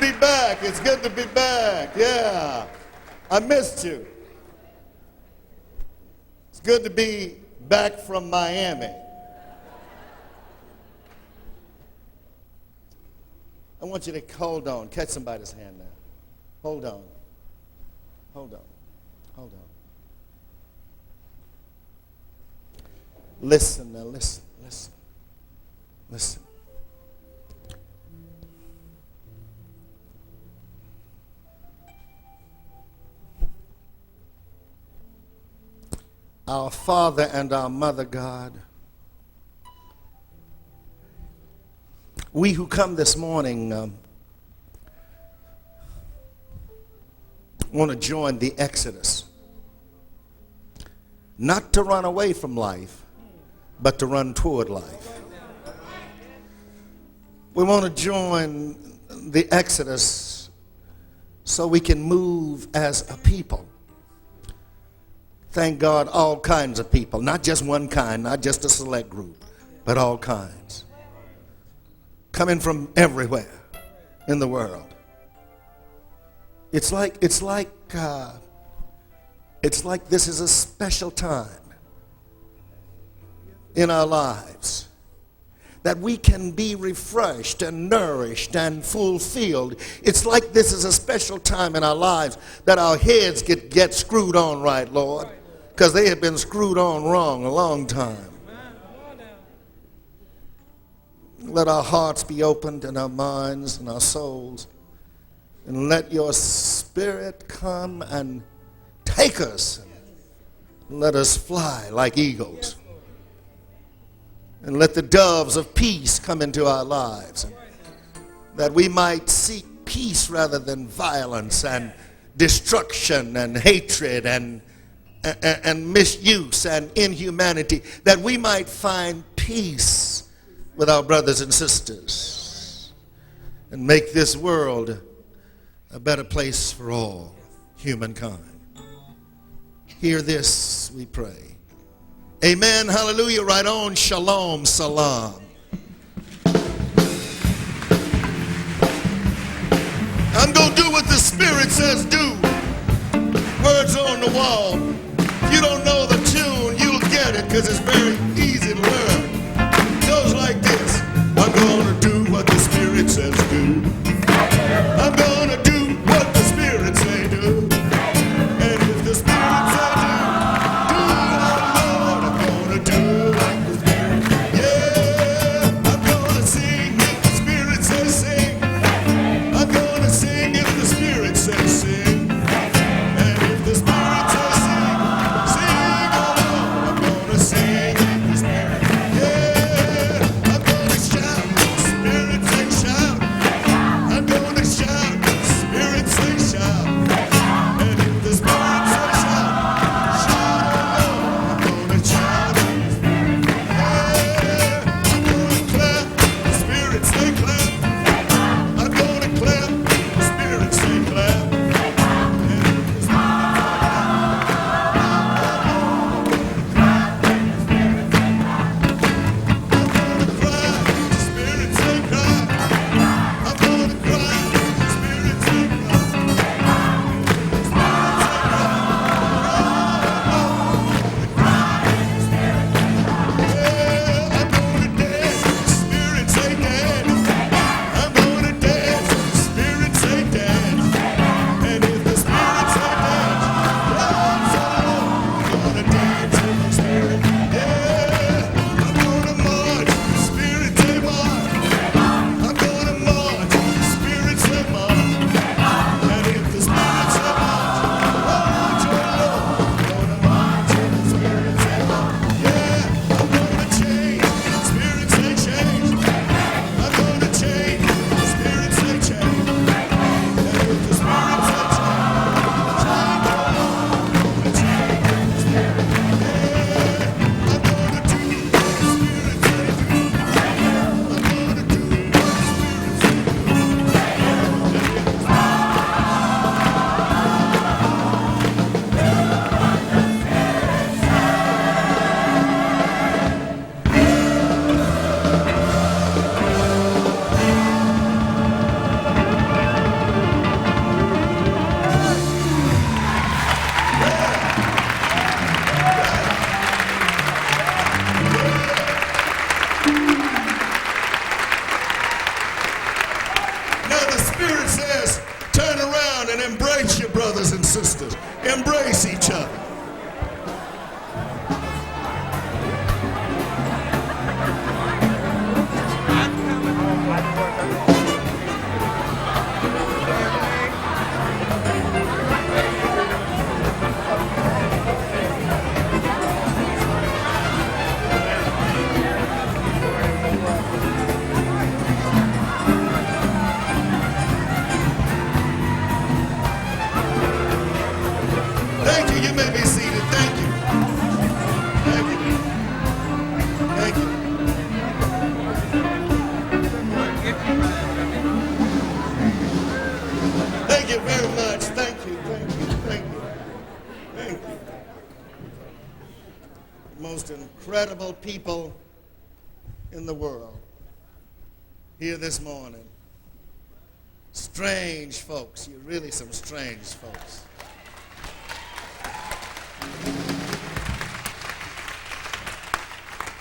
be back. It's good to be back. Yeah. I missed you. It's good to be back from Miami. I want you to hold on. Catch somebody's hand now. Hold on. Hold on. Hold on. Listen now. Listen. Listen. Listen. Our Father and our Mother God, we who come this morning want to join the Exodus, not to run away from life, but to run toward life. We want to join the Exodus so we can move as a people. Thank God, all kinds of people, not just one kind, not just a select group, but all kinds. Coming from everywhere in the world. It's like this is a special time in our lives that we can be refreshed and nourished and fulfilled. It's like this is a special time in our lives that our heads get screwed on right, Lord, because they have been screwed on wrong a long time. Let our hearts be opened and our minds and our souls, and let your Spirit come and take us and let us fly like eagles. And let the doves of peace come into our lives, that we might seek peace rather than violence and destruction and hatred and misuse and inhumanity, that we might find peace with our brothers and sisters and make this world a better place for all humankind. Hear this, we pray. Amen, hallelujah, right on, shalom, salam. I'm going to do what the Spirit says do. Words on the wall. If you don't know the tune, you'll get it because it's very easy to learn. It goes like this. I'm going to do what the Spirit says do. I'm going to do what the Spirit say do. And if the Spirit say do, most incredible people in the world here this morning. Strange folks. You're really some strange folks.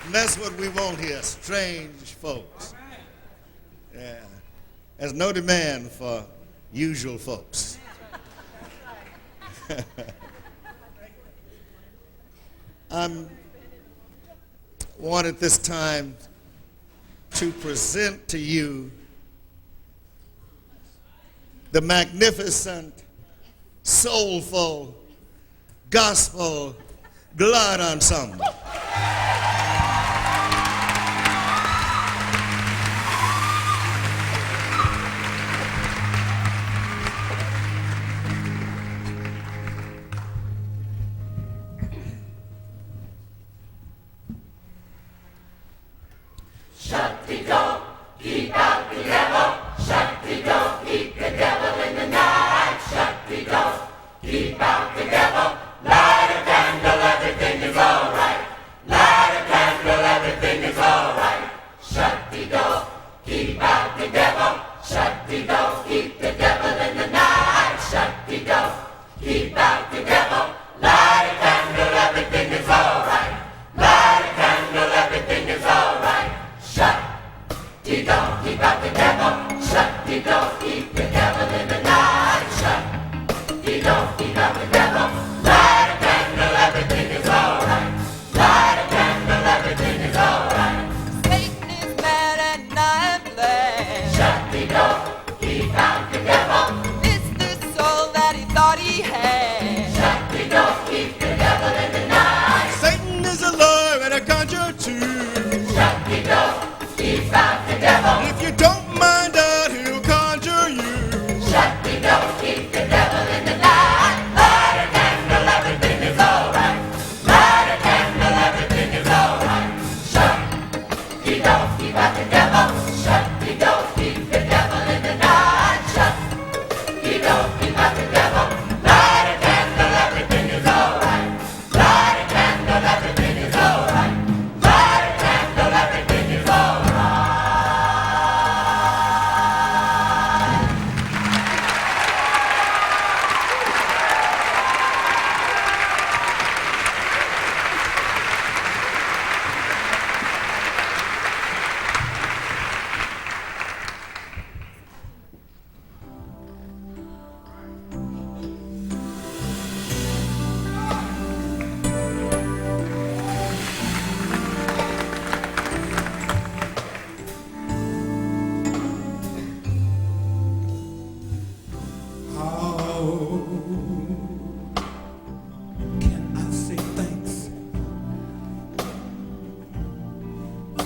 And that's what we want here, strange folks. Yeah. There's no demand for usual folks. I want at this time to present to you the magnificent, soulful, gospel glad ensemble.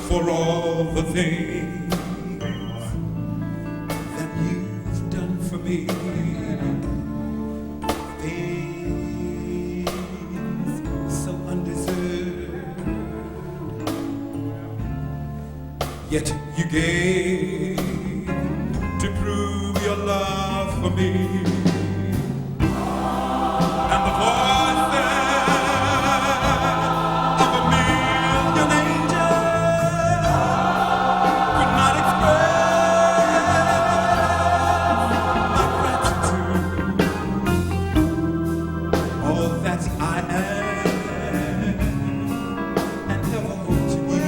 For all the things that you've done for me, things so undeserved, yet you gave to prove your love for me. And the voices of a million angels could not express my gratitude. All that I am and ever hope to be,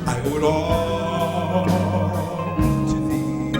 I owe it all to thee.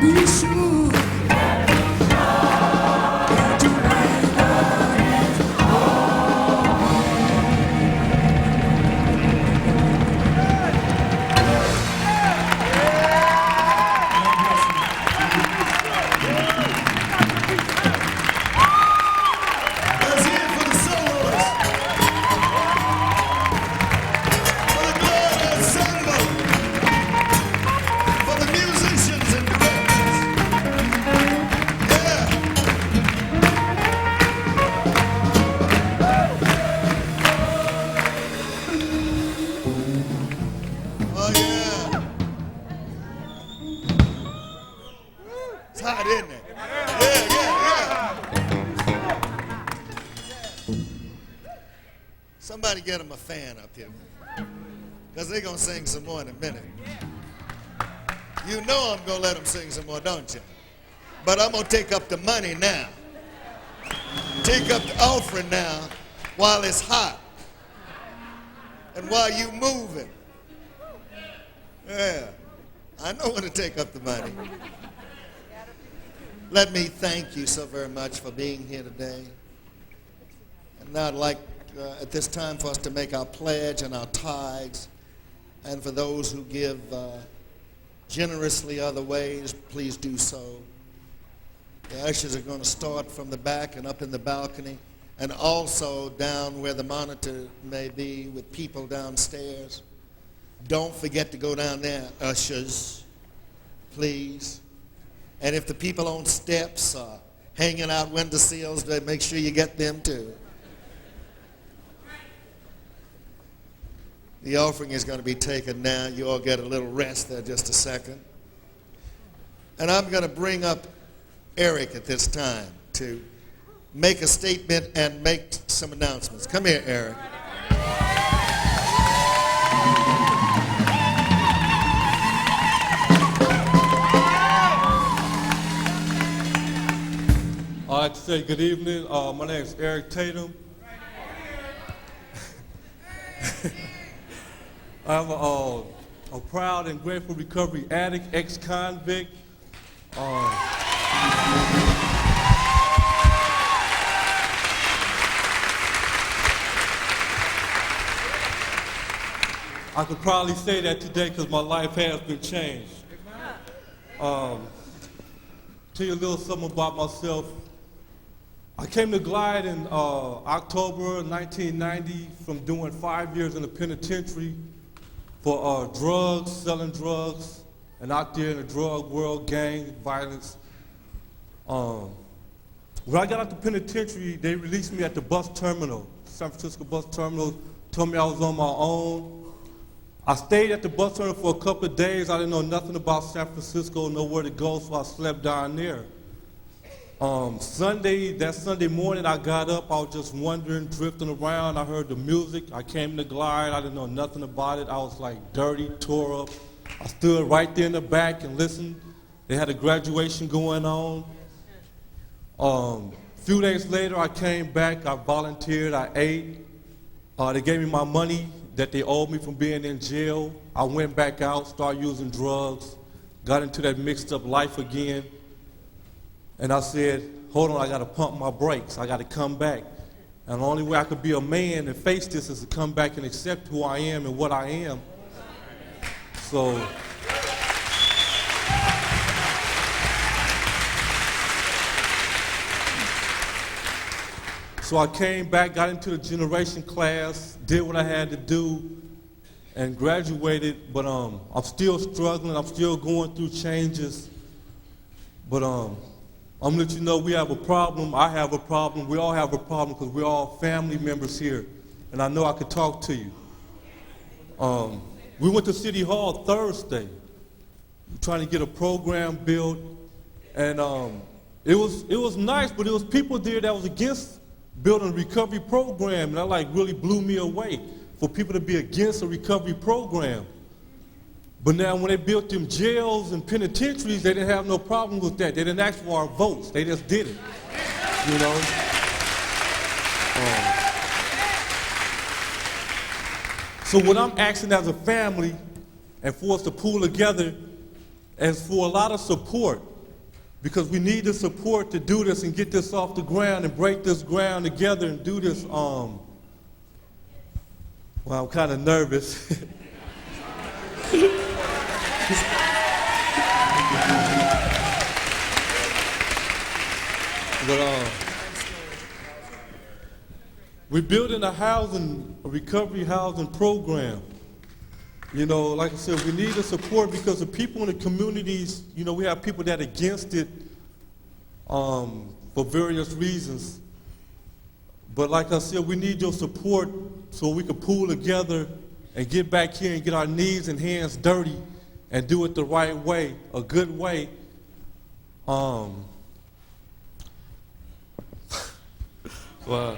be sure that you lay your hands Let's hear it for the soloists, for the Gloria Ensemble, for the musicians and directors. Yeah. Oh yeah. It's hot, isn't it? Yeah, yeah, yeah. Somebody get them a fan up here, because they're going to sing some more in a minute. You know I'm going to let them sing some more, don't you? But I'm going to take up the money now. Take up the offering now while it's hot and while you moving. Yeah, I know when to take up the money. Let me thank you so very much for being here today. And now I'd like at this time for us to make our pledge and our tithes. And for those who give generously other ways, please do so. The ushers are going to start from the back and up in the balcony, and also down where the monitor may be with people downstairs. Don't forget to go down there, ushers, please. And if the people on steps are hanging out window sills, make sure you get them too. The offering is going to be taken now. You all get a little rest there just a second. And I'm going to bring up Eric at this time to make a statement and make some announcements. Come here, Eric. I'd like to say good evening. My name is Eric Tatum. I'm a proud and grateful recovery addict, ex-convict. I could probably say that today because my life has been changed. Tell you a little something about myself. I came to Glide in October 1990 from doing 5 years in the penitentiary for drugs, selling drugs, and out there in the drug world, gang violence. When I got out the penitentiary, they released me at the bus terminal, San Francisco bus terminal, told me I was on my own. I stayed at the bus terminal for a couple of days. I didn't know nothing about San Francisco, know where to go, so I slept down there. That Sunday morning I got up, I was just wandering, drifting around. I heard the music, I came to Glide, I didn't know nothing about it. I was like dirty, tore up. I stood right there in the back and listened. They had a graduation going on. A few days later I came back, I volunteered, I ate. They gave me my money that they owed me from being in jail. I went back out, started using drugs, got into that mixed up life again. And I said, hold on, I gotta pump my brakes. I gotta come back. And the only way I could be a man and face this is to come back and accept who I am and what I am. So I came back, got into the generation class, did what I had to do, and graduated, but I'm still struggling, I'm still going through changes. But I'm gonna let you know we have a problem, I have a problem, we all have a problem because we're all family members here, and I know I could talk to you. We went to City Hall Thursday, trying to get a program built, and it was nice, but there was people there that was against building a recovery program, and that like really blew me away for people to be against a recovery program. But now when they built them jails and penitentiaries, they didn't have no problem with that. They didn't ask for our votes, they just did it, you know? So what I'm asking as a family and for us to pull together is for a lot of support. because we need the support to do this and get this off the ground and break this ground together and do this. Well, I'm kind of nervous. But we're building a recovery housing program. You know, like I said, we need the support because the people in the communities, you know, we have people that are against it for various reasons. But like I said, we need your support so we can pool together and get back here and get our knees and hands dirty and do it the right way, a good way. Well,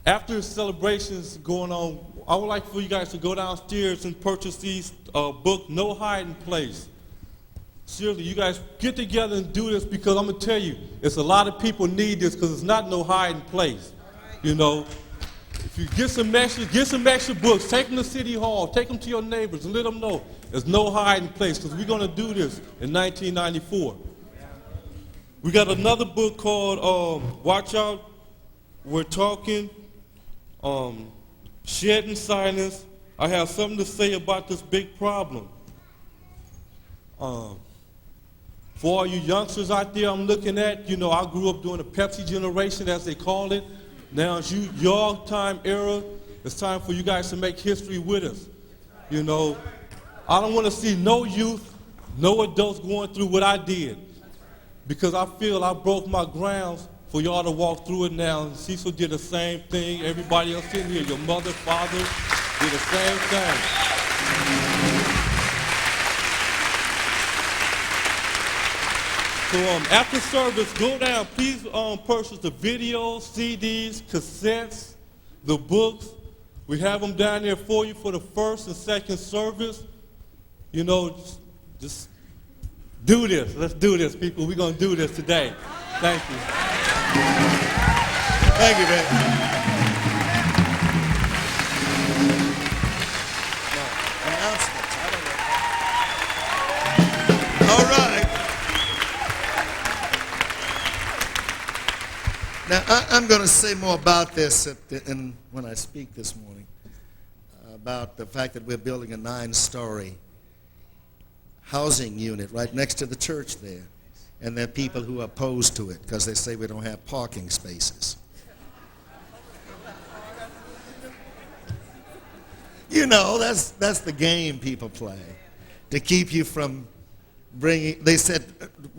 after celebrations going on, I would like for you guys to go downstairs and purchase these book, No Hiding Place. Seriously, you guys get together and do this because I'm going to tell you, it's a lot of people need this because it's not no hiding place. You know, if you get some extra books, take them to City Hall, take them to your neighbors and let them know there's no hiding place because we're going to do this in 1994. We got another book called Watch Out, We're Talking, Shedding Silence. I have something to say about this big problem. For all you youngsters out there I'm looking at, you know, I grew up during the Pepsi generation, as they call it. Now it's your time era. It's time for you guys to make history with us. You know, I don't want to see no youth, no adults going through what I did. Because I feel I broke my grounds for y'all to walk through it now. And Cecil did the same thing. Everybody else sitting here, your mother, father, did the same thing. So after service, go down. Please purchase the videos, CDs, cassettes, the books. We have them down there for you for the first and second service. You know, just do this. Let's do this, people. We're going to do this today. Thank you. Thank you, man. Announcements. I don't know. All right. Now, I'm going to say more about this when I speak this morning, about the fact that we're building a 9-story housing unit right next to the church there. And there are people who are opposed to it because they say we don't have parking spaces. You know, that's the game people play to keep you from bringing. They said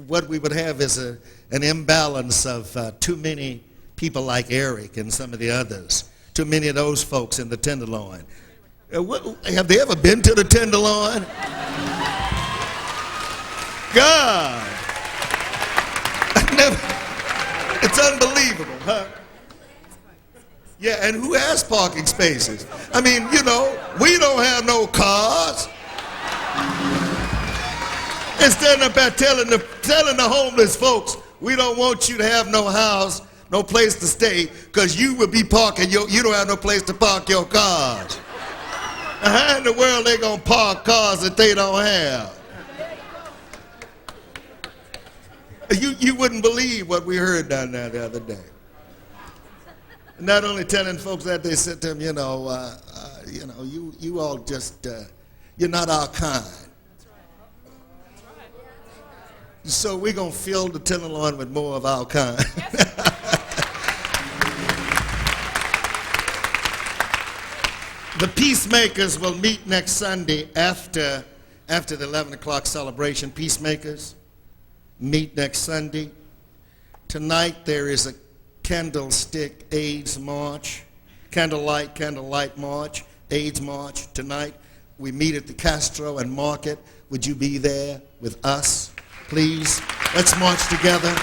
what we would have is an imbalance of too many people like Eric and some of the others. Too many of those folks in the Tenderloin. Have they ever been to the Tenderloin? God. It's unbelievable, huh? Yeah, and who has parking spaces? I mean, you know, we don't have no cars. And standing up there telling the homeless folks, we don't want you to have no house, no place to stay, because you will be parking you don't have no place to park your cars. How in the world they gonna park cars that they don't have? You wouldn't believe what we heard down there the other day. Not only telling folks that, they said to them, you all just, you're not our kind. So we're going to fill the Tenderloin with more of our kind. The Peacemakers will meet next Sunday after the 11 o'clock celebration. Peacemakers meet next Sunday. Tonight there is a candlestick AIDS march, candlelight march, AIDS march. Tonight we meet at the Castro and Market. Would you be there with us, please? Let's march together.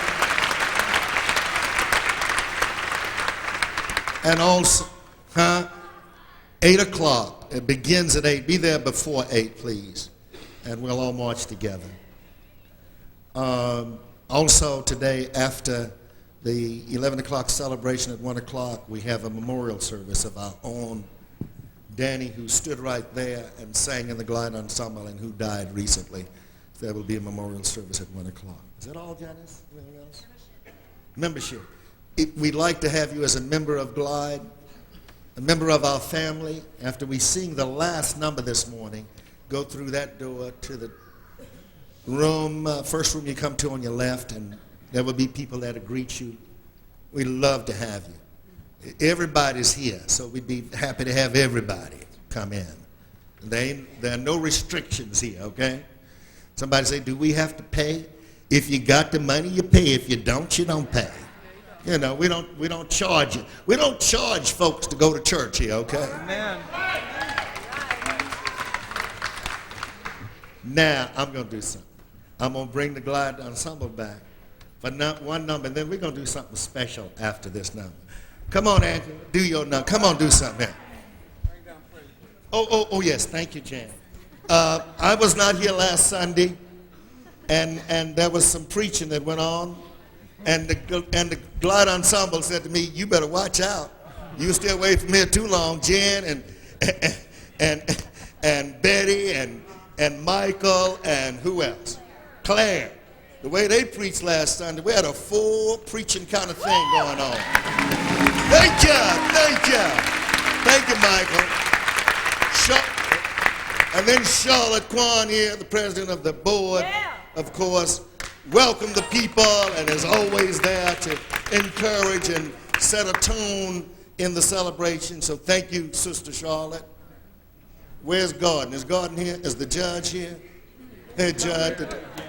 And also, 8 o'clock. It begins at 8. Be there before 8, please. And we'll all march together. Also today, after the 11 o'clock celebration at 1 o'clock, we have a memorial service of our own Danny, who stood right there and sang in the Glide Ensemble and who died recently. There will be a memorial service at 1 o'clock. Is that all, Janice? Anything else? Membership. We'd like to have you as a member of Glide, a member of our family. After we sing the last number this morning, go through that door to the room, first room you come to on your left, and there will be people there to greet you. We'd love to have you. Everybody's here, so we'd be happy to have everybody come in. There are no restrictions here, okay? Somebody say, do we have to pay? If you got the money, you pay. If you don't, you don't pay. You know, we don't charge you. We don't charge folks to go to church here, okay? Amen. Now, I'm going to do something. I'm going to bring the Glide Ensemble back for one number, and then we're going to do something special after this number. Come on, Andrew, do your number. Come on, do something. Oh, yes, thank you, Jan. I was not here last Sunday, and there was some preaching that went on, and the Glide Ensemble said to me, you better watch out. You stay away from here too long, Jan, and Betty, and Michael, and who else? Claire. The way they preached last Sunday, we had a full preaching kind of thing going on. Thank you, Michael. And then Charlotte Kwan here, the president of the board, of course, welcomed the people and is always there to encourage and set a tone in the celebration. So thank you, Sister Charlotte. Where's Gordon? Is Gordon here? Is the judge here? Hey, Judge.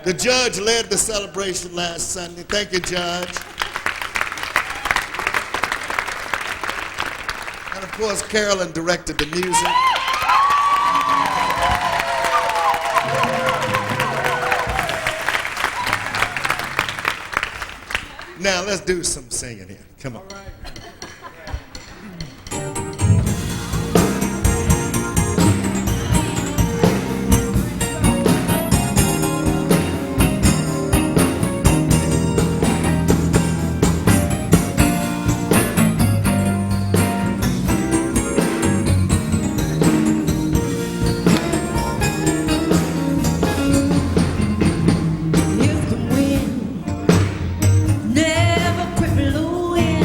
The judge led the celebration last Sunday. Thank you, Judge. And of course, Carolyn directed the music. Now let's do some singing here. Come on. If the wind never quit blowing,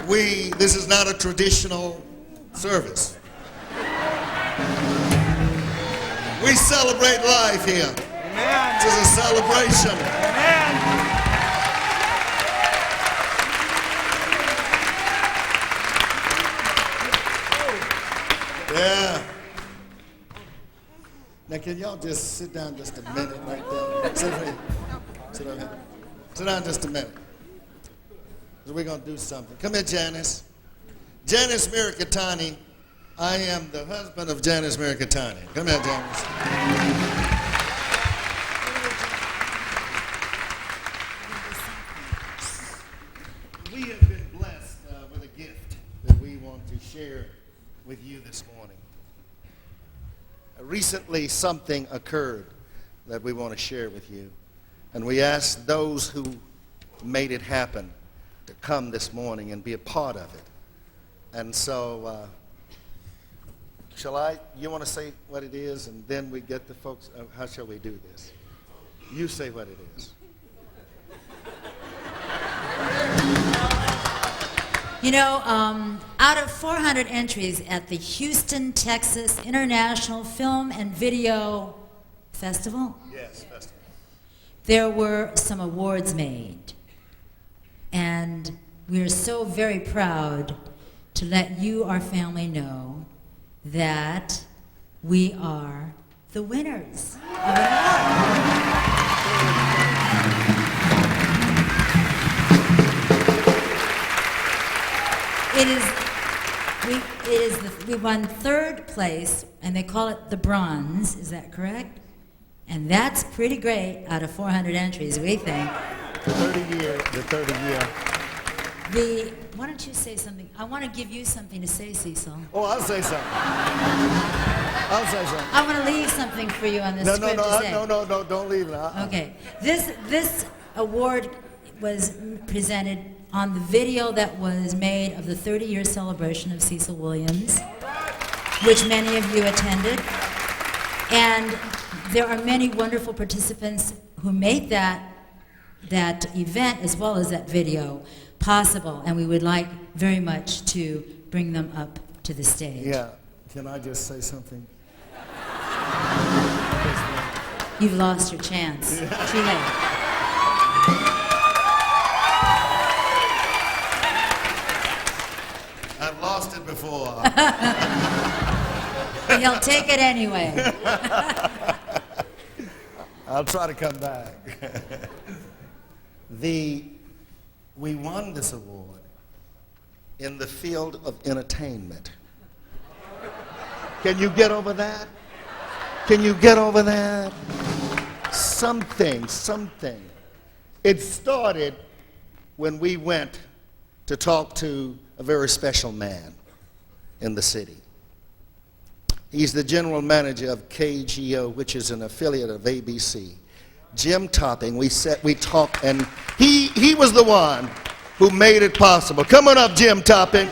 This is not a traditional service. We celebrate life here. Amen. This is a celebration. Amen. Yeah. Now, can y'all just sit down just a minute right there? Sit down. Sit down. Sit down just a minute. We're going to do something. Come here, Janice. Janice Mirikatani. I am the husband of Janice Mirikatani. Come here, Janice. We have been blessed with a gift that we want to share with you this morning. Recently, something occurred that we want to share with you. And we ask those who made it happen to come this morning and be a part of it. And so, you want to say what it is, and then we get the folks, how shall we do this? You say what it is. You know, out of 400 entries at the Houston, Texas International Film and Video Festival, Yes, festival. there were some awards made. And we are so very proud to let you, our family, know that we are the winners of an award. We won third place, and they call it the bronze. Is that correct? And that's pretty great out of 400 entries, we think. The 30 year. Why don't you say something? I want to give you something to say, Cecil. Oh, I'll say something. I'll say something. I want to leave something for you on the script to say. No, don't leave it. Okay. This award was presented on the video that was made of the 30-year celebration of Cecil Williams, which many of you attended. And there are many wonderful participants who made that event as well as that video possible, and we would like very much to bring them up to the stage. Yeah. Can I just say something? You've lost your chance. Too late. I've lost it before. He'll take it anyway. I'll try to come back. We won this award in the field of entertainment. Can you get over that? Can you get over that? Something. It started when we went to talk to a very special man in the city. He's the general manager of KGO, which is an affiliate of ABC. Jim Topping, we talked, and he was the one who made it possible. Come on up, Jim Topping.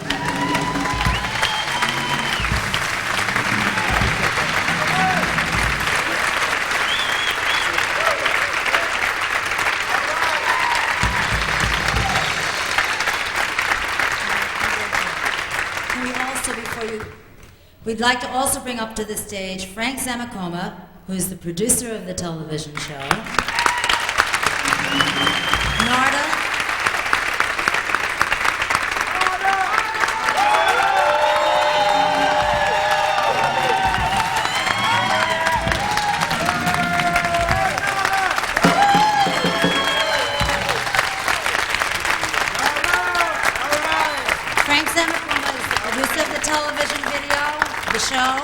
We'd like to also bring up to the stage Frank Zamakoma, who is the producer of the television show. Narda. Frank Zamakoma is the producer of the television video, the show.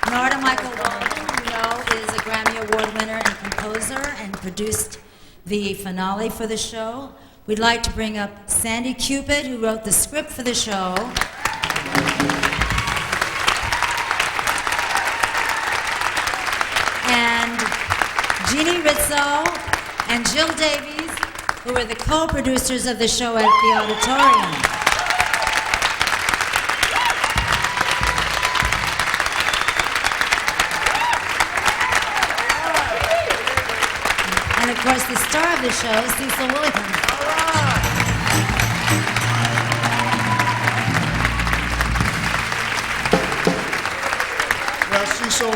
Narda Michael Walden, you know, is a Grammy Award winner and composer and produced the finale for the show. We'd like to bring up Sandy Cupid, who wrote the script for the show. And Jeannie Rizzo and Jill Davies, who are the co-producers of the show at the auditorium. And of course, the star of the show is Cecil Williams. Cecil,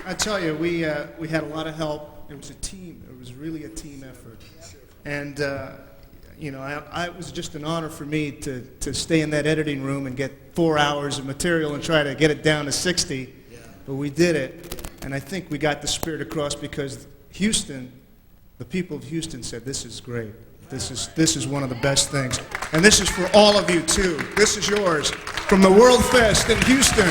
I tell you, we had a lot of help. It was a team. It was really a team effort. And, you know, it was just an honor for me to stay in that editing room and get 4 hours of material and try to get it down to 60. Yeah. But we did it. And I think we got the spirit across because Houston, the people of Houston said, this is great. This is one of the best things. And this is for all of you, too. This is yours from the World Fest in Houston.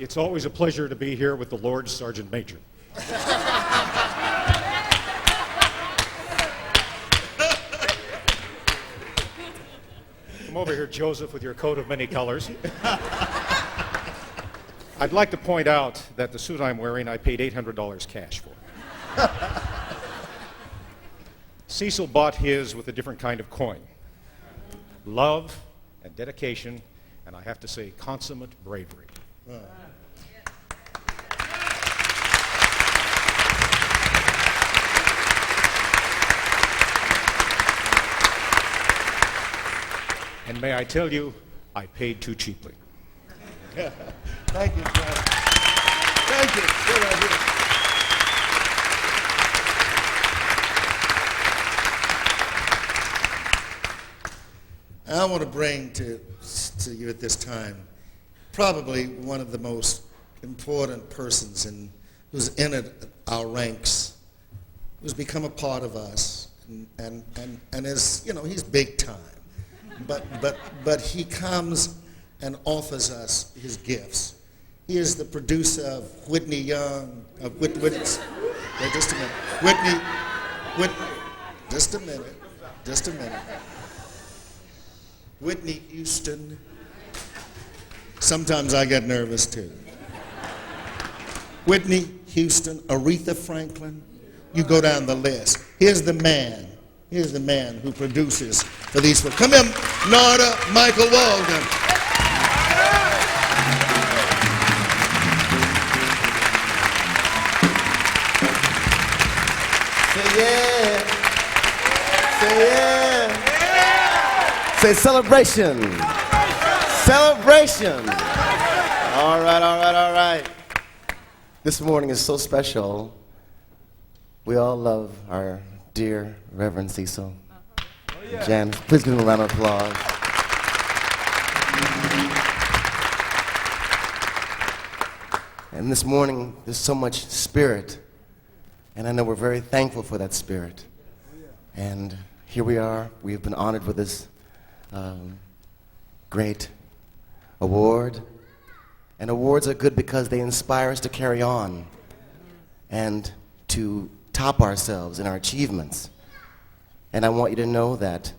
It's always a pleasure to be here with the Lord Sergeant Major. Come over here, Joseph, with your coat of many colors. I'd like to point out that the suit I'm wearing, I paid $800 cash for. Cecil bought his with a different kind of coin. Love and dedication, and I have to say, consummate bravery. And may I tell you, I paid too cheaply. Thank you, John. Thank you. Good idea. I want to bring to you at this time probably one of the most important persons who's entered our ranks, who's become a part of us, and is, you know, he's big time. But he comes and offers us his gifts. He is the producer of Whitney Young, just a minute. Just a minute. Whitney Houston. Sometimes I get nervous too. Whitney Houston, Aretha Franklin. You go down the list. Here's the man who produces for these folks. Come here, Narda Michael Walden. Say yeah. Say yeah. Say celebration. Celebration. All right. This morning is so special. We all love our dear Reverend Cecil. Jan, please give him a round of applause. And this morning, there's so much spirit, and I know we're very thankful for that spirit. And here we are. We've been honored with this great award. And awards are good because they inspire us to carry on and to top ourselves in our achievements. And I want you to know that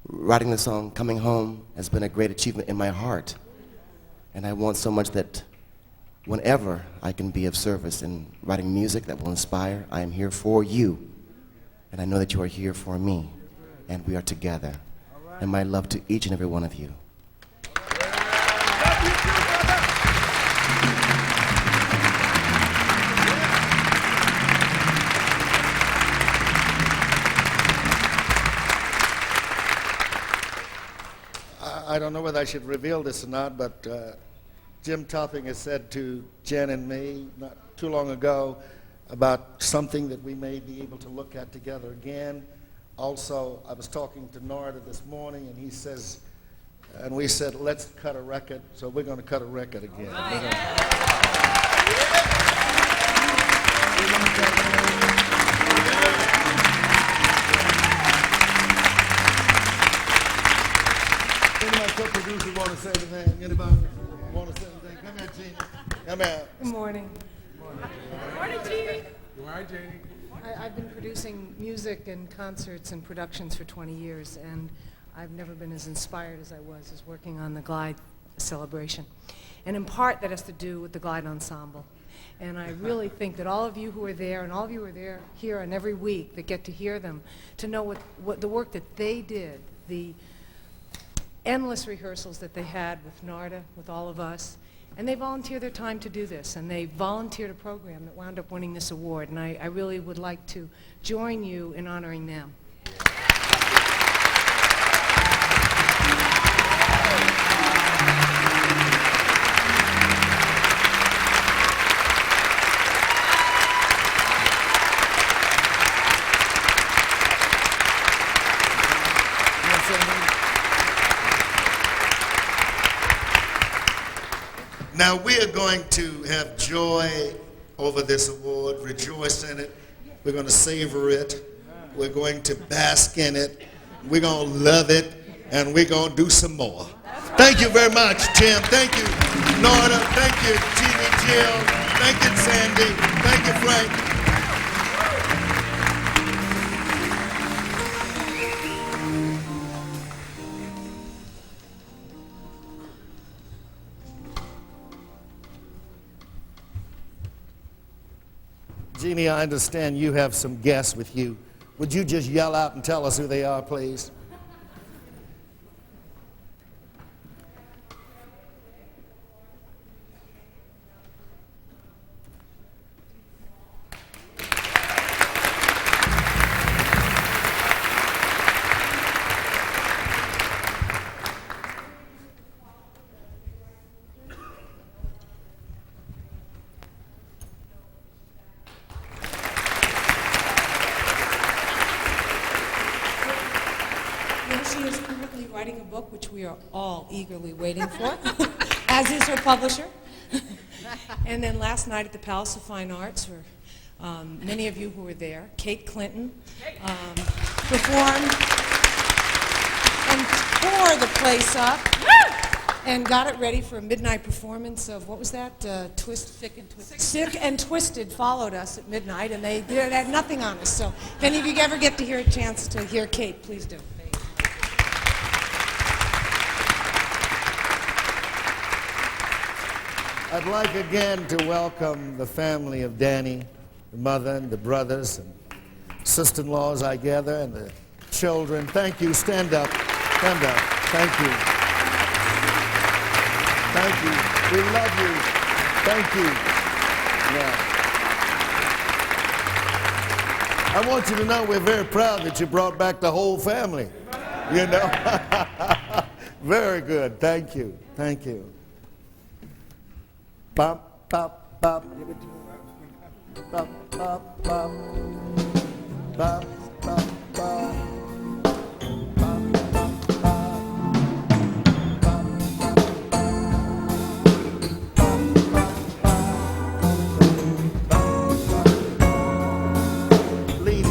writing the song Coming Home has been a great achievement in my heart. And I want so much that whenever I can be of service in writing music that will inspire, I am here for you. And I know that you are here for me. And we are together. And my love to each and every one of you. I don't know whether I should reveal this or not, but Jim Topping has said to Jen and me not too long ago about something that we may be able to look at together again. Also, I was talking to Narda this morning, and he says, and we said, let's cut a record, so we're going to cut a record again. Anybody co-producers want to say anything? Anybody want to say anything? Come here, Gina. Come here. Good morning. Morning, Jeannie. You all right, Janie? I've been producing music and concerts and productions for 20 years, and I've never been as inspired as I was as working on the Glide celebration. And in part, that has to do with the Glide Ensemble. And I really think that all of you who are there, and all of you who are there here on every week that get to hear them, to know what the work that they did, the endless rehearsals that they had with Narda, with all of us, and they volunteered their time to do this, and they volunteered a program that wound up winning this award, and I really would like to join you in honoring them. Now we are going to have joy over this award, rejoice in it. We're going to savor it. We're going to bask in it. We're going to love it, and we're going to do some more. Thank you very much, Tim. Thank you, Norda. Thank you, Jeannie, Jill. Thank you, Sandy. Thank you, Frank. Jeannie, I understand you have some guests with you. Would you just yell out and tell us who they are, please? She is currently writing a book, which we are all eagerly waiting for, as is her publisher. And then last night at the Palace of Fine Arts, for many of you who were there, Kate Clinton performed and tore the place up and got it ready for a midnight performance of, what was that? Sick and Twisted. Sick and Twisted followed us at midnight, and they had nothing on us. So if any of you ever get to hear a chance to hear Kate, please do. I'd like again to welcome the family of Danny, the mother and the brothers and sister-in-laws, I gather, and the children. Thank you. Stand up. Stand up. Thank you. Thank you. We love you. Thank you. Yeah. I want you to know we're very proud that you brought back the whole family. You know? Very good. Thank you. Thank you. Bop, bop, bop. Give it to me. Bop, bop, bop. Bop, bop, bop. Lead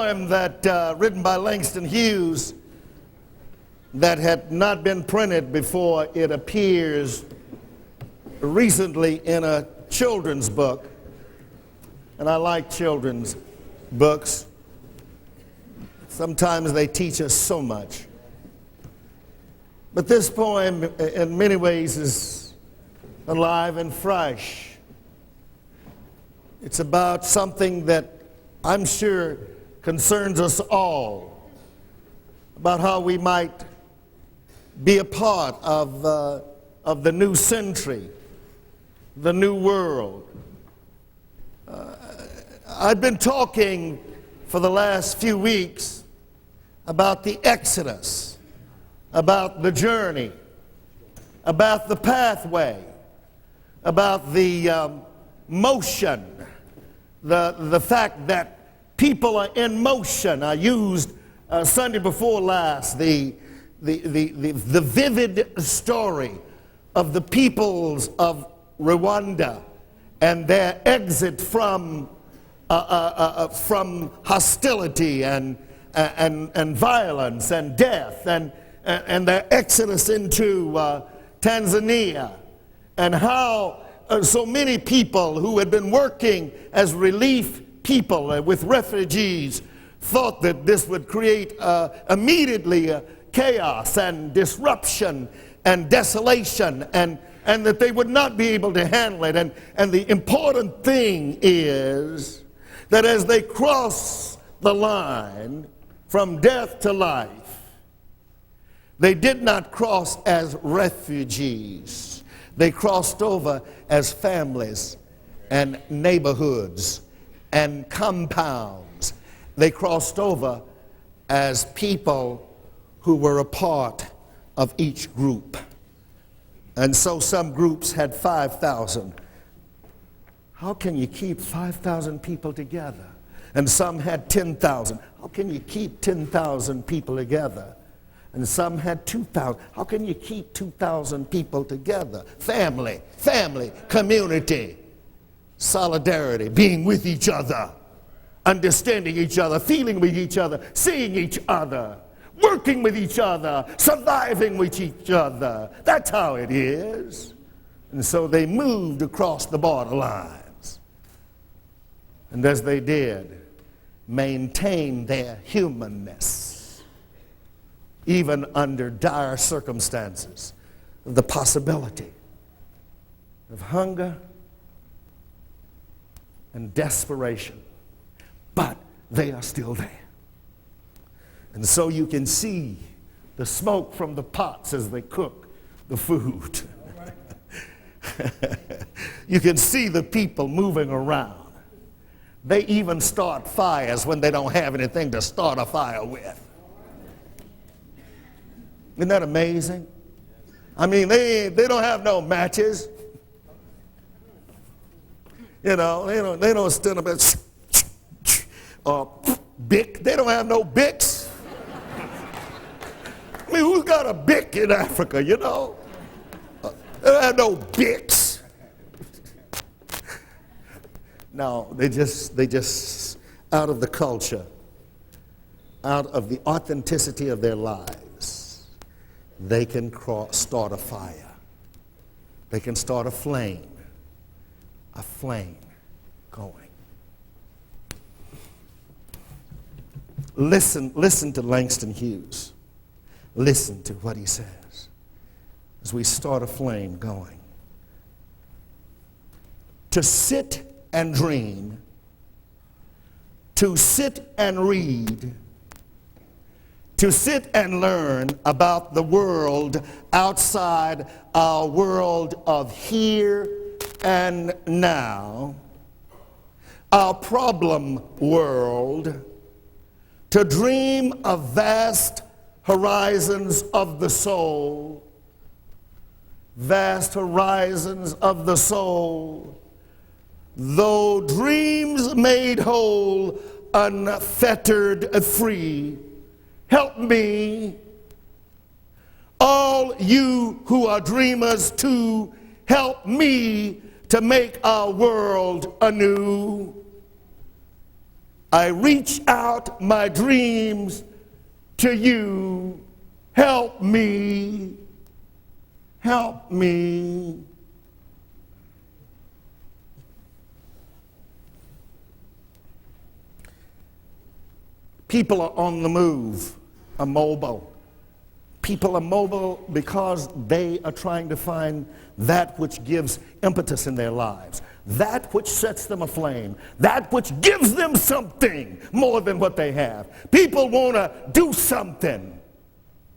poem that written by Langston Hughes that had not been printed before it appears recently in a children's book. And I like children's books. Sometimes they teach us so much. But this poem, in many ways, is alive and fresh. It's about something that I'm sure concerns us all, about how we might be a part of the new century, the new world. I've been talking for the last few weeks about the Exodus, about the journey, about the pathway, about the motion, the fact that people are in motion. I used Sunday before last the vivid story of the peoples of Rwanda and their exit from hostility and violence and death, and their exodus into Tanzania, and how so many people who had been working as relief people with refugees thought that this would create immediately chaos and disruption and desolation, and that they would not be able to handle it. And the important thing is that as they cross the line from death to life, they did not cross as refugees. They crossed over as families and neighborhoods and compounds. They crossed over as people who were a part of each group. And so some groups had 5,000. How can you keep 5,000 people together? And some had 10,000. How can you keep 10,000 people together? And some had 2,000. How can you keep 2,000 people together? Family, community, solidarity, being with each other, understanding each other, feeling with each other, seeing each other, working with each other, surviving with each other. That's how it is. And so they moved across the borderlines. And as they did, maintained their humanness, even under dire circumstances of the possibility of hunger and desperation. But they are still there. And so you can see the smoke from the pots as they cook the food. You can see the people moving around. They even start fires when they don't have anything to start a fire with. Isn't that amazing? I mean, they don't have no matches. You know, they don't stand up and or Bic. They don't have no Bics. I mean, who's got a Bic in Africa, you know? They don't have no Bics. No, they just out of the culture, out of the authenticity of their lives, they can start a fire. They can start a flame going. Listen to Langston Hughes. Listen to what he says as we start a flame going. To sit and dream, to sit and read, to sit and learn about the world outside our world of here and now, our problem world, to dream of vast horizons of the soul, vast horizons of the soul, though dreams made whole, unfettered, free. Help me, all you who are dreamers, to help me to make our world anew. I reach out my dreams to you. Help me. Help me. People are on the move, are mobile. People are mobile because they are trying to find that which gives impetus in their lives, that which sets them aflame, that which gives them something more than what they have. People want to do something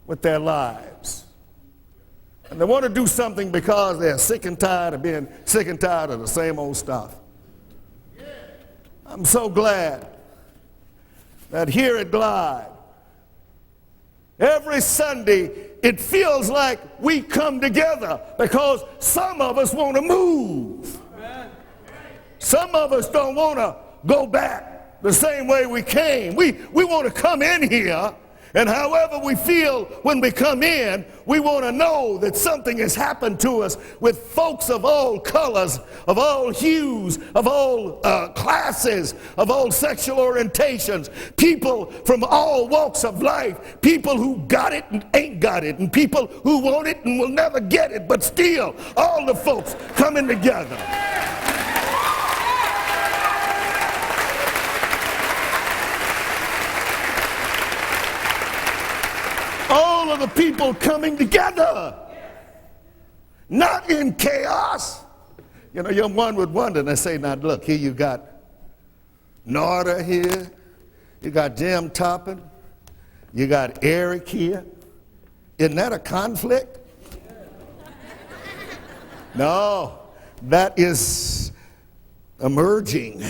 with their lives. And they want to do something because they're sick and tired of being sick and tired of the same old stuff. I'm so glad that here at Glide, every Sunday, it feels like we come together because some of us want to move. Some of us don't want to go back the same way we came. We want to come in here, and however we feel when we come in, we want to know that something has happened to us with folks of all colors, of all hues, of all classes, of all sexual orientations, people from all walks of life, people who got it and ain't got it, and people who want it and will never get it, but still, all the folks coming together. All of the people coming together, not in chaos. You know, one would wonder, and they say, now look, here you got Norda here, you got Jim Toppin, you got Eric here. Isn't that a conflict? No, that is a merging.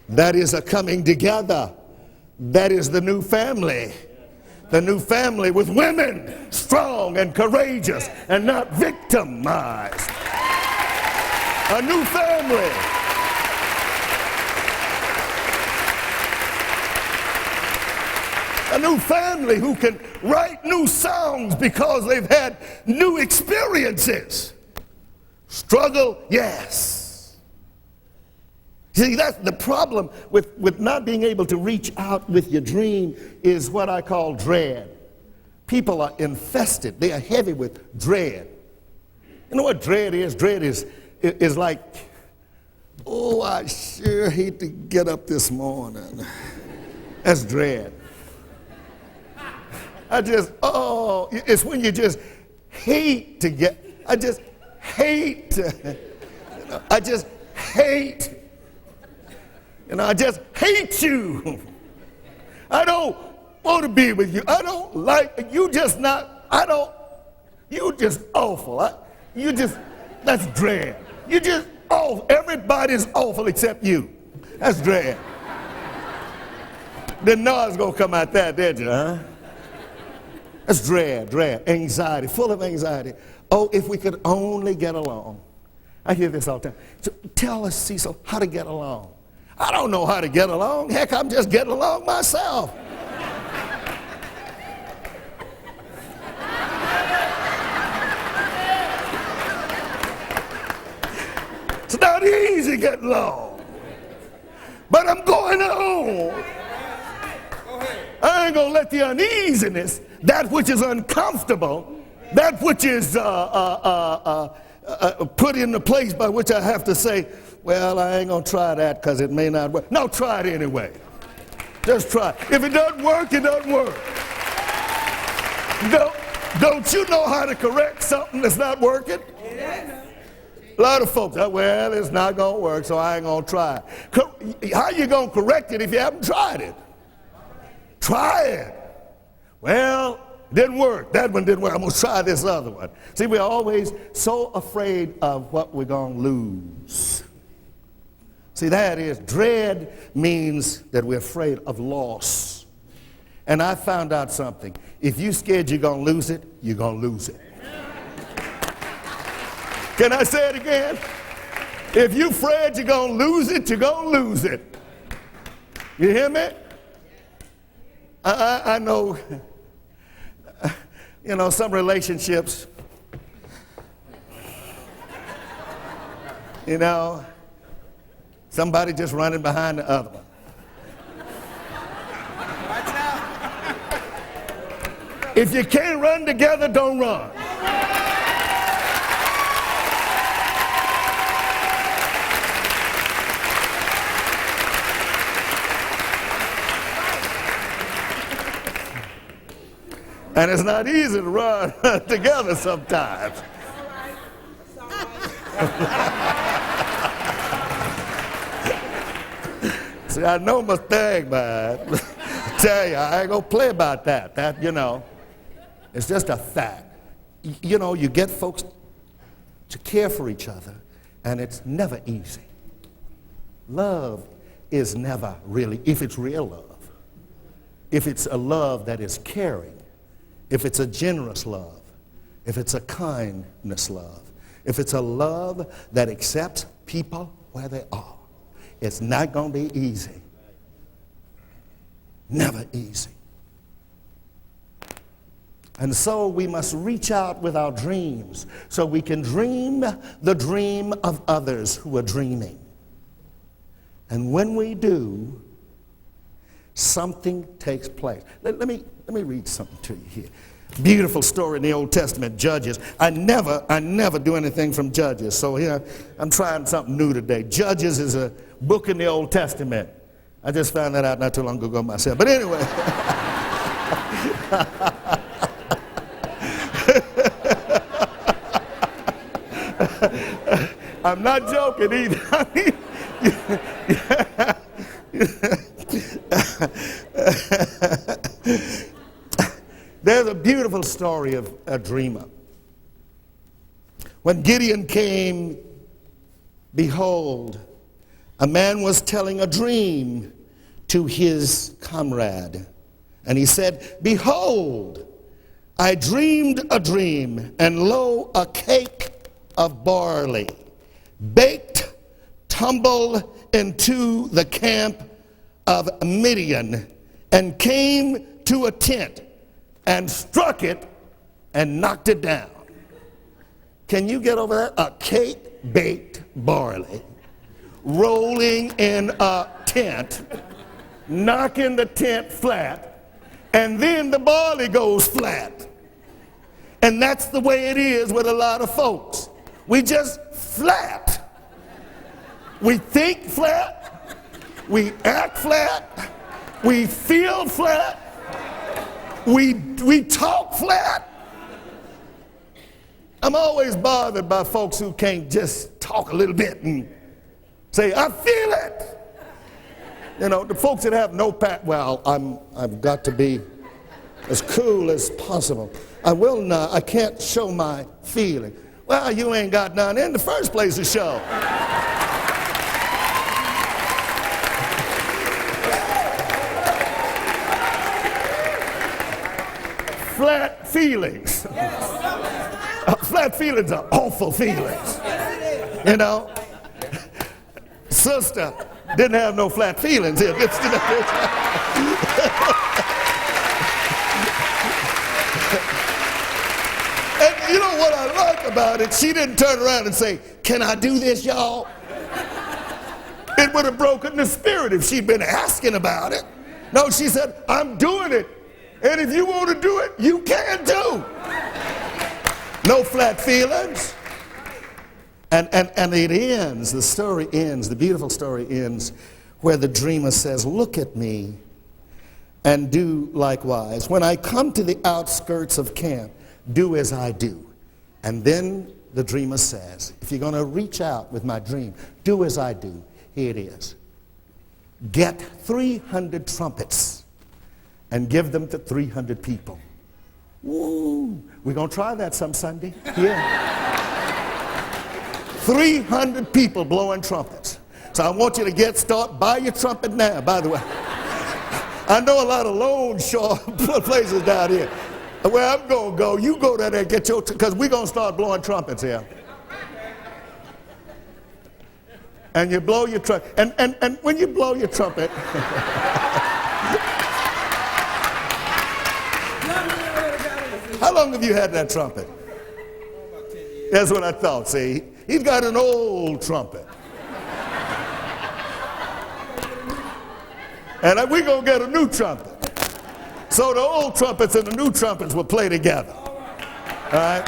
That is a coming together. That is the new family. The new family with women strong and courageous and not victimized. A new family. A new family who can write new songs because they've had new experiences. Struggle, yes. See, that's the problem with not being able to reach out with your dream is what I call dread. People are infested. They are heavy with dread. You know what dread is? Dread is like, oh, I sure hate to get up this morning. That's dread. It's when you just hate to get, I just hate. I just hate you. I don't want to be with you. I don't like you. You just awful. That's dread. You just awful. Everybody's awful except you. That's dread. Didn't know I was going to come out there, did you, huh? That's dread, anxiety, full of anxiety. Oh, if we could only get along. I hear this all the time. So tell us, Cecil, how to get along. I don't know how to get along. Heck, I'm just getting along myself. It's not easy getting along. But I'm going on. I ain't going to let the uneasiness, that which is uncomfortable, that which is put in the place by which I have to say, well, I ain't going to try that because it may not work. No, try it anyway. Just try it. If it doesn't work, it doesn't work. Don't you know how to correct something that's not working? Yes. A lot of folks, well, it's not going to work, so I ain't going to try it. How you going to correct it if you haven't tried it? Try it. Well, didn't work. That one didn't work. I'm going to try this other one. See, we're always so afraid of what we're going to lose. See, that is, dread means that we're afraid of loss. And I found out something. If you're scared you're going to lose it, you're going to lose it. Can I say it again? If you're afraid you're going to lose it, you're going to lose it. You hear me? I know, you know, some relationships, you know, somebody just running behind the other one. If you can't run together, don't run. And it's not easy to run together sometimes. See, I know my thing, man. I tell you, I ain't gonna play about that. That, you know, it's just a fact. You know, you get folks to care for each other, and it's never easy. Love is never really, if it's real love, if it's a love that is caring, if it's a generous love, if it's a kindness love, if it's a love that accepts people where they are, it's not going to be easy. Never easy. And so we must reach out with our dreams so we can dream the dream of others who are dreaming. And when we do, something takes place. Let me read something to you here. Beautiful story in the Old Testament, Judges. I never do anything from Judges. So here, I'm trying something new today. Judges is a book in the Old Testament. I just found that out not too long ago myself. But anyway. I'm not joking either. There's a beautiful story of a dreamer. When Gideon came, behold, a man was telling a dream to his comrade. And he said, behold, I dreamed a dream, and lo, a cake of barley, baked, tumbled into the camp of Midian, and came to a tent, and struck it, and knocked it down. Can you get over that? A cake baked barley, rolling in a tent, knocking the tent flat, and then the barley goes flat. And that's the way it is with a lot of folks. We just flat. We think flat, we act flat, we feel flat, we talk flat. I'm always bothered by folks who can't just talk a little bit and say, I feel it. You know, the folks that have no well, I've got to be as cool as possible. I can't show my feeling. Well, you ain't got none in the first place to show. Flat feelings. Flat feelings are awful feelings. You know? Sister didn't have no flat feelings here. And you know what I like about it? She didn't turn around and say, can I do this, y'all? It would have broken the spirit if she'd been asking about it. No, she said, I'm doing it. And if you want to do it, you can too. No flat feelings. And it ends, the story ends, the beautiful story ends where the dreamer says, look at me and do likewise. When I come to the outskirts of camp, do as I do. And then the dreamer says, if you're going to reach out with my dream, do as I do. Here it is. Get 300 trumpets and give them to 300 people. Woo! We're going to try that some Sunday. Yeah. 300 people blowing trumpets. So I want you to start, buy your trumpet now, by the way. I know a lot of lone shore places down here. Where I'm going to go, you go down there and get your, because we're going to start blowing trumpets here. And you blow your trumpet. And when you blow your trumpet, how long have you had that trumpet? That's what I thought, see. He's got an old trumpet. And we're going to get a new trumpet. So the old trumpets and the new trumpets will play together. All right?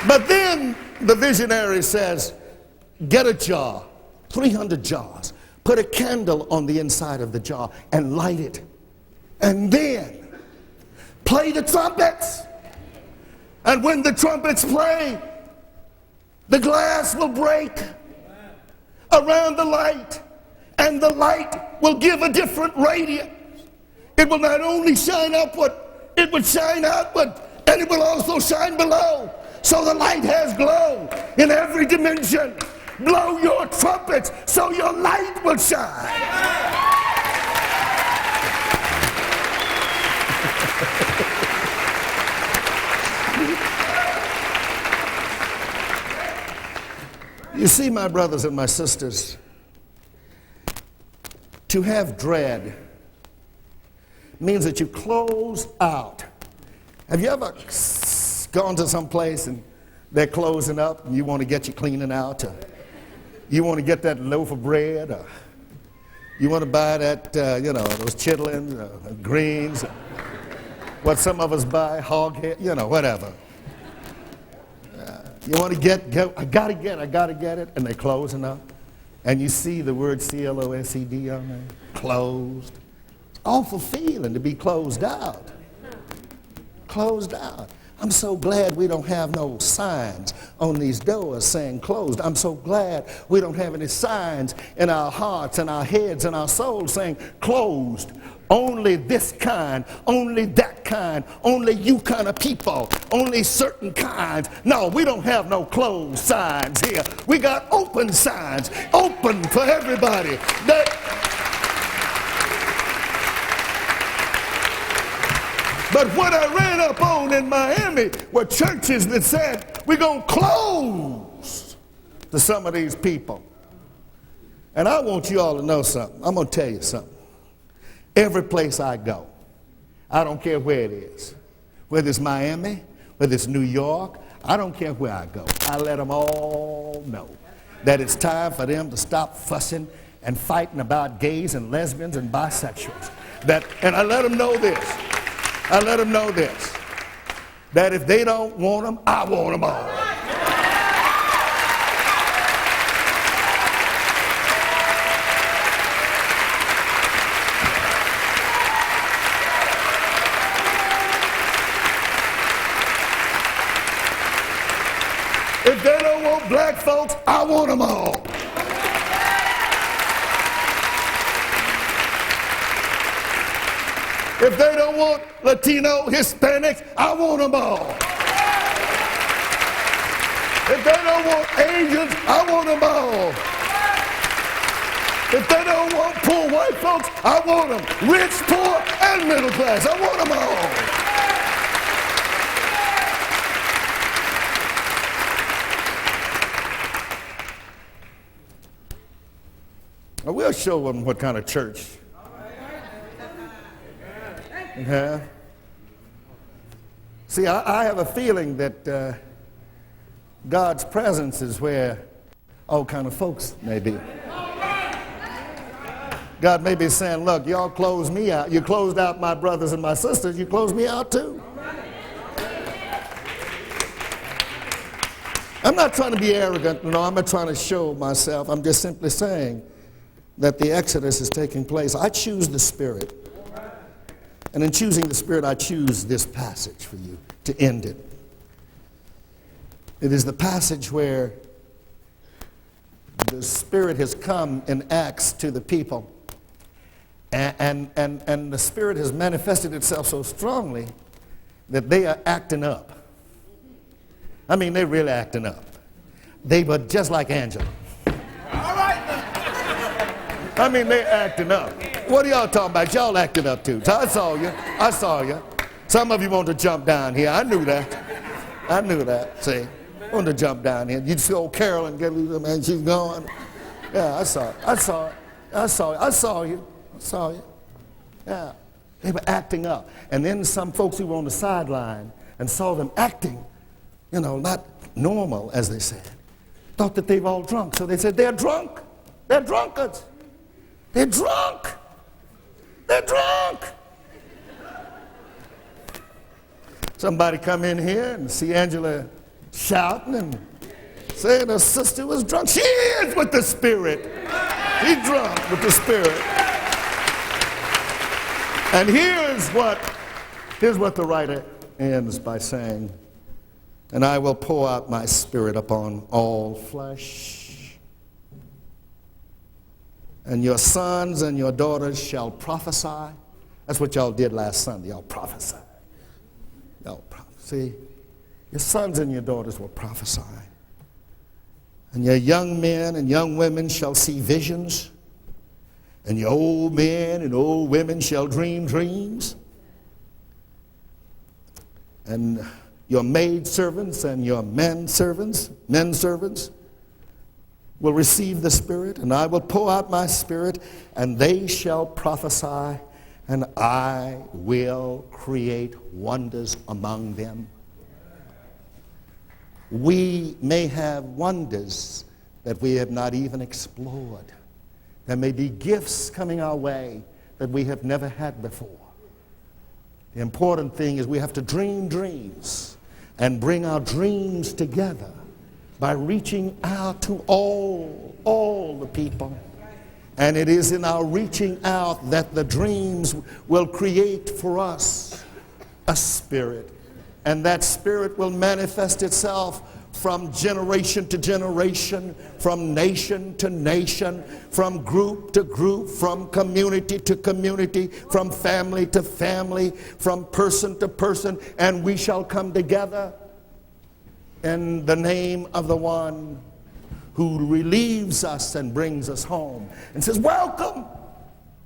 But then the visionary says, get a jar, 300 jars. Put a candle on the inside of the jar and light it. And then play the trumpets. And when the trumpets play, the glass will break around the light. And the light will give a different radiance. It will not only shine upward, it will shine outward. And it will also shine below. So the light has glow in every dimension. Blow your trumpets so your light will shine. You see, my brothers and my sisters, to have dread means that you close out. Have you ever gone to some place and they're closing up and you want to get your cleaning out? Or you want to get that loaf of bread? Or you want to buy that, those chitlins, greens, what some of us buy, hog head, whatever. You want to get, I gotta get it, and they're closing up. And you see the word C-L-O-S-E-D on there, closed. It's an awful feeling to be closed out. Closed out. I'm so glad we don't have no signs on these doors saying closed. I'm so glad we don't have any signs in our hearts and our heads and our souls saying closed. Only this kind, only that kind, only you kind of people, only certain kinds. No, we don't have no closed signs here. We got open signs, open for everybody. But what I ran up on in Miami were churches that said, we're going to close to some of these people. And I want you all to know something. I'm going to tell you something. Every place I go, I don't care where it is, whether it's Miami, whether it's New York, I don't care where I go. I let them all know that it's time for them to stop fussing and fighting about gays and lesbians and bisexuals. And I let them know this. I let them know this, that if they don't want them, I want them all. If they don't want black folks, I want them all. If they don't want Latino, Hispanics, I want them all. If they don't want Asians, I want them all. If they don't want poor white folks, I want them. Rich, poor, and middle class, I want them all. I will show them what kind of church. Yeah. See, I have a feeling that God's presence is where all kind of folks may be. God may be saying, look, y'all closed me out. You closed out my brothers and my sisters. You closed me out too. I'm not trying to be arrogant. No, I'm not trying to show myself. I'm just simply saying that the Exodus is taking place. I choose the Spirit. And in choosing the Spirit, I choose this passage for you to end it. It is the passage where the Spirit has come in Acts to the people. And the Spirit has manifested itself so strongly that they are acting up. I mean, they're really acting up. They were just like Angela. I mean, they're acting up. What are y'all talking about? Y'all acting up too. So I saw you. I saw you. Some of you want to jump down here. I knew that. I knew that. See, want to jump down here. You see old Carolyn get loose, man. She's going. Yeah, I saw it. I saw it. I saw it. I saw you. I saw you. Yeah, they were acting up. And then some folks who were on the sideline and saw them acting, not normal, as they said, thought that they were all drunk. So they said, they're drunk. They're drunkards. They're drunk. They're drunk. Somebody come in here and see Angela shouting and saying her sister was drunk. She is with the Spirit. She's drunk with the Spirit. And here's what the writer ends by saying, and I will pour out my Spirit upon all flesh, and your sons and your daughters shall prophesy. That's what y'all did last Sunday. Y'all prophesied. See, your sons and your daughters will prophesy. And your young men and young women shall see visions. And your old men and old women shall dream dreams. And your maid servants and your men servants will receive the Spirit. And I will pour out my Spirit, and they shall prophesy. And I will create wonders among them. We may have wonders that we have not even explored. There may be gifts coming our way that we have never had before. The important thing is we have to dream dreams and bring our dreams together by reaching out to all the people. And it is in our reaching out that the dreams will create for us a spirit. And that spirit will manifest itself from generation to generation, from nation to nation, from group to group, from community to community, from family to family, from person to person. And we shall come together in the name of the one who relieves us and brings us home and says, welcome,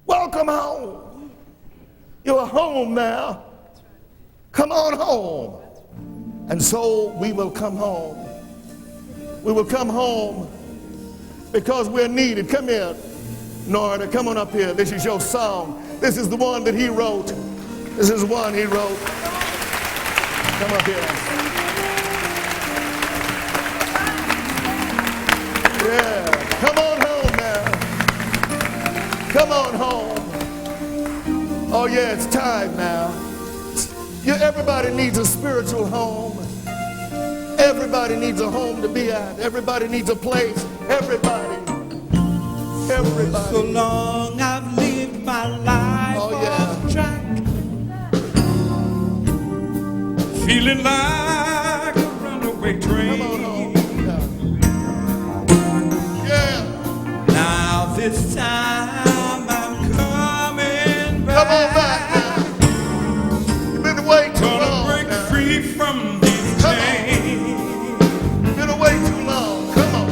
welcome home. You're home now. Come on home. And so we will come home. We will come home because we're needed. Come here, Norda, come on up here. This is your song. This is the one that he wrote. This is the one he wrote. Come up here. Yeah, come on home now. Come on home. Oh yeah, it's time now. Everybody needs a spiritual home. Everybody needs a home to be at. Everybody needs a place. Everybody. So long I've lived my life off track, feeling like a runaway train. Come on home. Now this time I'm coming back. Come on back. You've been away too long. Gonna break free from these chains. You've been away too long. Come on.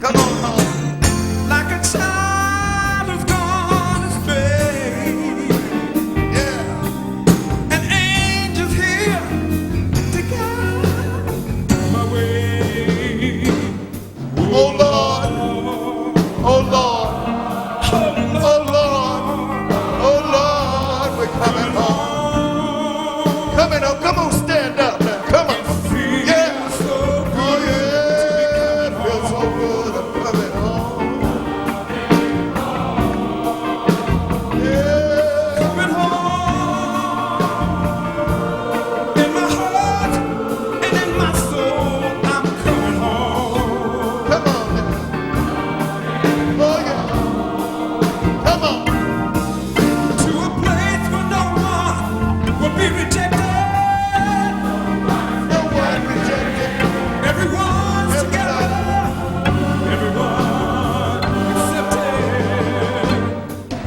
Come on home. Like a child who's gone astray. Yeah. An angel's here to guide my way. Oh Lord, oh Lord, oh Lord, oh Lord, we're coming home. Coming home, come on, stand up now, come on. Yeah, oh yeah, it feels so good, I'm coming home. Yeah, Coming home. In my heart and in my soul, I'm coming home. come on now. Oh yeah, come on. To a place where no one will be rejected. No one rejected. Everyone's together. Everyone accepted.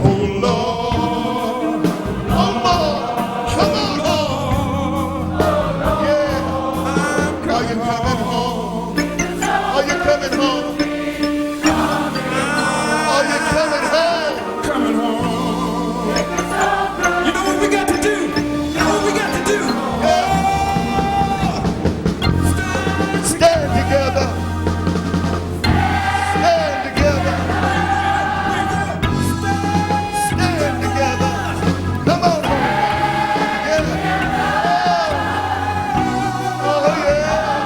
Oh Lord, oh Lord, come on home. Yeah, are you coming home? Are you coming home? Are you coming home? Coming home. You know what we got to do? You know what we got to do? Stand together. Stand together. Stand together. Come on home. Yeah. Oh yeah.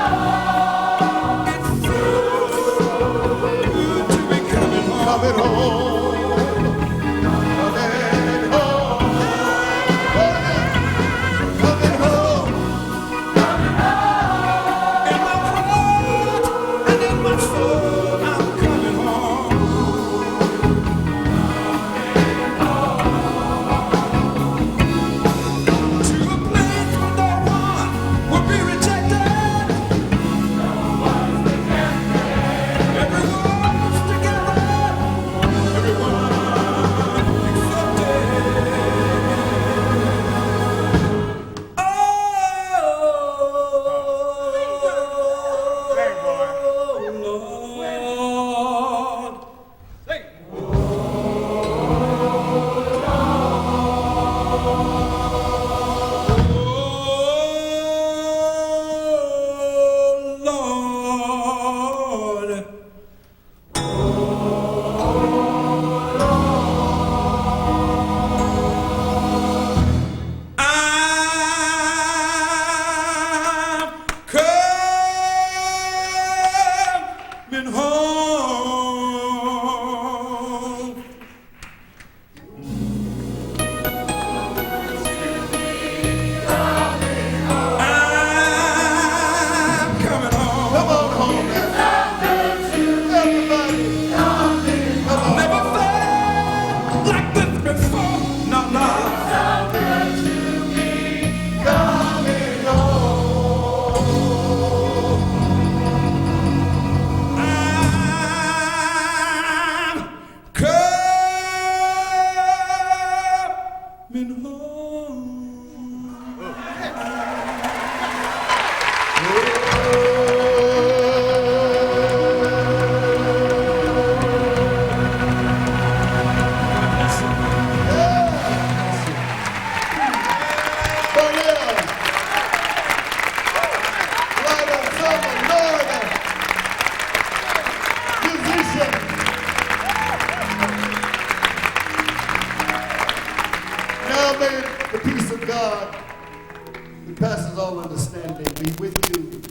be with you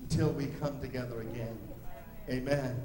until we come together again. Amen.